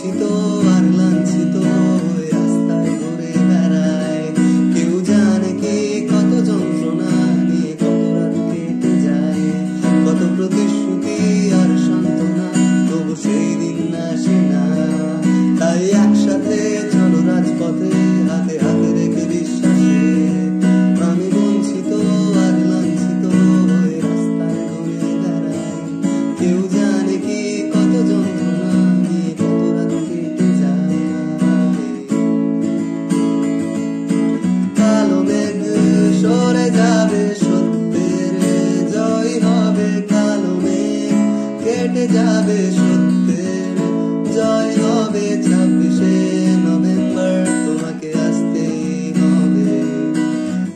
বঞ্চিত আর লাঞ্ছিত হয়ে রাস্তায় ঘুরে বেড়ায়। কেউ জানে কি কত যন্ত্রণা নিয়ে কত রাত কেটে যায়, কত প্রতিশ্রুতি আর সান্ত্বনা, তবু সেই দিন আসে না। তাই একসাথে চলো রাজপথে, হাতে হাতে রেখে বিশ্বাসে। আমি বঞ্চিত আর লাঞ্ছিত হয়ে রাস্তায় ঘুরে বেড়াই। কেউ জানে কি কত যন্ত্রণা নিয়ে কত রাত কেটে যায়। কালো মেঘ সরে যাবে, সত্যের জয় হবে। কালো মেঘ কেটে যাবে, সত্যের জয় হবে। 26শে নভেম্বর তোমাকে আসতেই হবে।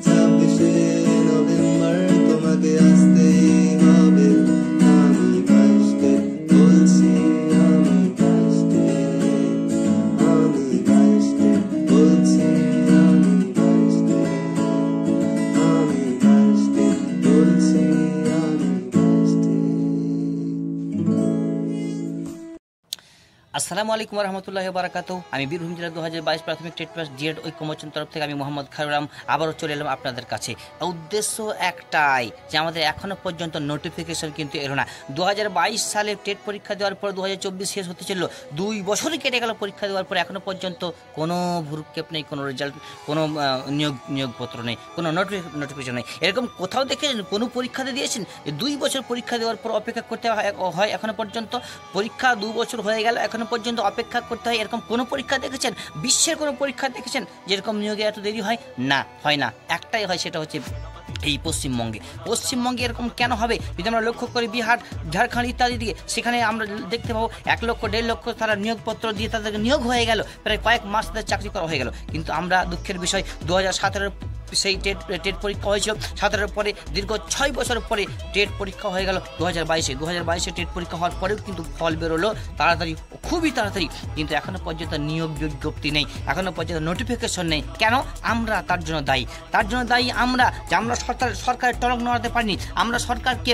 26শে নভেম্বর তোমাকে আসতেই হবে। আমি 22 ডেট বলছি, আমি 22 ডেট, আমি 22 ডেট বলছি, আমি 22 ডেট, আমি 22 ডেট বলছি, আমি 22 ডেট। আসসালামু আলাইকুম রহমতুল্লাহ বারাকাতু। আমি বীরভূম জেলা 2022 প্রাথমিক টেট পাস ডিএড ঐক্য মোর্চার তরফ থেকে আমি মোহাম্মদ খায়রুল আবারও চলে এলাম আপনাদের কাছে। উদ্দেশ্য একটাই যে আমাদের এখনও পর্যন্ত নোটিফিকেশন কিন্তু এলো না। 2022 সালে টেট পরীক্ষা দেওয়ার পর 2024 শেষ হতে চলল, 2 বছরই কেটে গেল পরীক্ষা দেওয়ার পর এখনও পর্যন্ত কোনো ভ্রুক্ষেপ নেই, কোনো রেজাল্ট, কোনো নিয়োগপত্র নেই, কোনো নোটিফিকেশন নেই। এরকম কোথাও দেখেছেন কোনো পরীক্ষাতে দিয়েছেন যে 2 বছর পরীক্ষা দেওয়ার পর অপেক্ষা করতে হয়? এখনও পর্যন্ত পরীক্ষা 2 বছর হয়ে গেল, এখনও পর্যন্ত অপেক্ষা করতে হয়, এরকম কোনো পরীক্ষা দেখেছেন? বিশ্বের কোনো পরীক্ষা দেখেছেন যেরকম নিয়োগে এত দেরি হয়? না, হয় না। একটাই হয়, সেটা হচ্ছে এই পশ্চিমবঙ্গে এরকম কেন হবে? যদি আমরা লক্ষ্য করি বিহার, ঝাড়খণ্ড ইত্যাদি দিকে, সেখানে আমরা দেখতে পাবো 1 লক্ষ 1.5 লক্ষ তারা নিয়োগপত্র দিয়ে তাদেরকে নিয়োগ হয়ে গেল, প্রায় কয়েক মাস তাদের চাকরি করা হয়ে গেল। কিন্তু আমরা দুঃখের বিষয় 2017 সেই টেট পরীক্ষা হয়েছিল, 17 পরে দীর্ঘ 6 বছর পরে টেট পরীক্ষা হয়ে গেল 2022-এ টেট পরীক্ষা হওয়ার পরেও কিন্তু ফল বেরোলো তাড়াতাড়ি, খুবই তাড়াতাড়ি, কিন্তু এখনও পর্যন্ত নিয়োগ বিজ্ঞপ্তি নেই, এখনও পর্যন্ত নোটিফিকেশন নেই। কেন? আমরা তার জন্য দায়ী আমরা, যে আমরা সরকারের টনক নড়াতে পারিনি, আমরা সরকারকে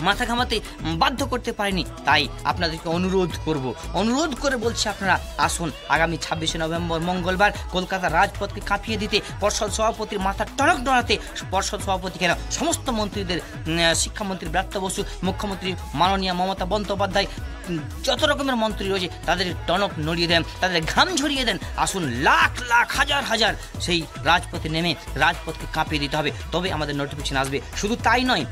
মাথা ঘামাতে বাধ্য করতে পারিনি। তাই আপনাদেরকে অনুরোধ করে বলছি, আপনারা আসুন আগামী 26শে নভেম্বর মঙ্গলবার কলকাতার রাজপথকে কাঁপিয়ে দিতে, পর্ষদ সভাপতির মাথা টনক নড়াতে, পর্ষদ সভাপতি কেন সমস্ত মন্ত্রীদের, শিক্ষামন্ত্রী ব্রাত্য বসু, মুখ্যমন্ত্রী মাননীয় মমতা বন্দ্যোপাধ্যায়, যত রকমের মন্ত্রী রয়েছে তাদের টনক নড়িয়ে দেন, তাদের ঘাম ঝরিয়ে দেন। আসুন, লাখ লাখ হাজার সেই রাজপথে নেমে রাজপথকে কাঁপিয়ে দিতে হবে, তবে আমাদের নোটিফিকেশন আসবে। শুধু তাই নয়,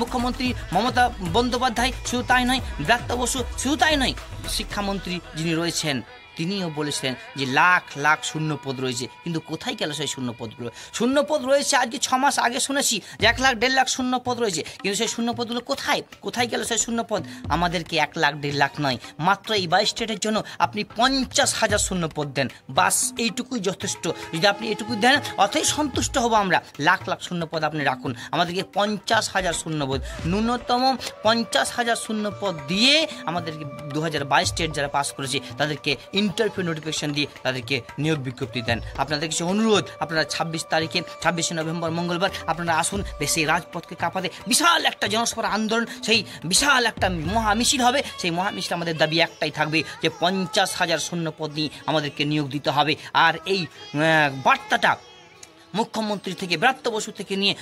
মুখ্যমন্ত্রী মমতা বন্দ্যোপাধ্যায় শুধু তাই নয়, ব্রাত্য বসু শুধু তাই নয়, শিক্ষামন্ত্রী যিনি রয়েছেন তিনিও বলেছেন যে লাখ লাখ শূন্যপদ রয়েছে। কিন্তু কোথায় গেল সেই শূন্যপদ রয়েছে আজকে 6 মাস আগে শুনেছি যে 1 লাখ 1.5 লাখ শূন্যপদ রয়েছে, কিন্তু সেই শূন্যপদগুলো কোথায় গেল সেই শূন্যপদ? আমাদেরকে 1 লাখ 1.5 লাখ নয়, মাত্র এই 22 স্টেটের জন্য আপনি 50,000 শূন্যপদ দেন, বাস এইটুকুই যথেষ্ট। যদি আপনি এটুকুই দেন, অতই সন্তুষ্ট হব আমরা। লাখ লাখ শূন্যপদ আপনি রাখুন, আমাদেরকে 50,000 শূন্যপদ, ন্যূনতম 50,000 শূন্যপদ দিয়ে আমাদেরকে 2022 স্টেট যারা পাস করেছে তাদেরকে ইন্টারভিউ নোটিফিকেশন দিয়ে তাদেরকে নিয়োগ বিজ্ঞপ্তি দেন। আপনাদের কাছে অনুরোধ, আপনারা 26শে নভেম্বর মঙ্গলবার আপনারা আসুন, সেই রাজপথকে কাঁপাতে বিশাল একটা জনসভা আন্দোলন, সেই বিশাল একটা মহামিছিল হবে। সেই মহামিছিল আমাদের দাবি একটাই থাকবে যে 50,000 শূন্যপদ নিয়ে আমাদেরকে নিয়োগ দিতে হবে। আর এই বার্তাটা মুখ্যমন্ত্রী থেকে, ব্রাত্য বসু থেকে নিয়ে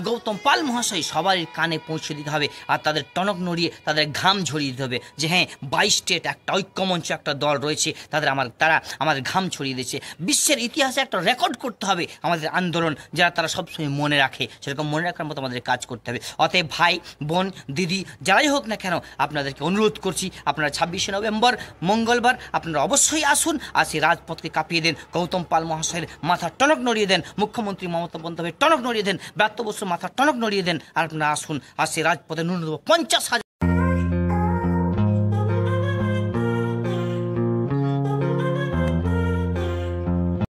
গৌতম পাল মহাশয় সবারই কানে পৌঁছে দিতে হবে, আর তাদের টনক নড়িয়ে তাদের ঘাম ঝরিয়ে দিতে হবে যে হ্যাঁ, 22 স্টেট একটা ঐক্যমঞ্চ, একটা দল রয়েছে, তারা আমাদের ঘাম ছড়িয়ে দিয়েছে। বিশ্বের ইতিহাসে একটা রেকর্ড করতে হবে আমাদের আন্দোলন, যারা তারা সবসময় মনে রাখে, সেরকম মনে রাখার মতো আমাদের কাজ করতে হবে। অতএব ভাই, বোন, দিদি যারাই হোক না কেন, আপনাদেরকে অনুরোধ করছি, আপনারা 26শে নভেম্বর মঙ্গলবার আপনারা অবশ্যই আসুন, আর সেই রাজপথকে কাঁপিয়ে দেন, গৌতম পাল মহাশয়ের মাথা টনক নড়িয়ে দেন, মুখ্যমন্ত্রী মমতা বন্দ্যোপাধ্যায় টনক নড়িয়ে দেন, ব্রাত্য বসুর মাথা টনক নড়িয়ে দেন। আর আপনারা আসুন, আর সেই রাজপথে ন্যূনতম 50,000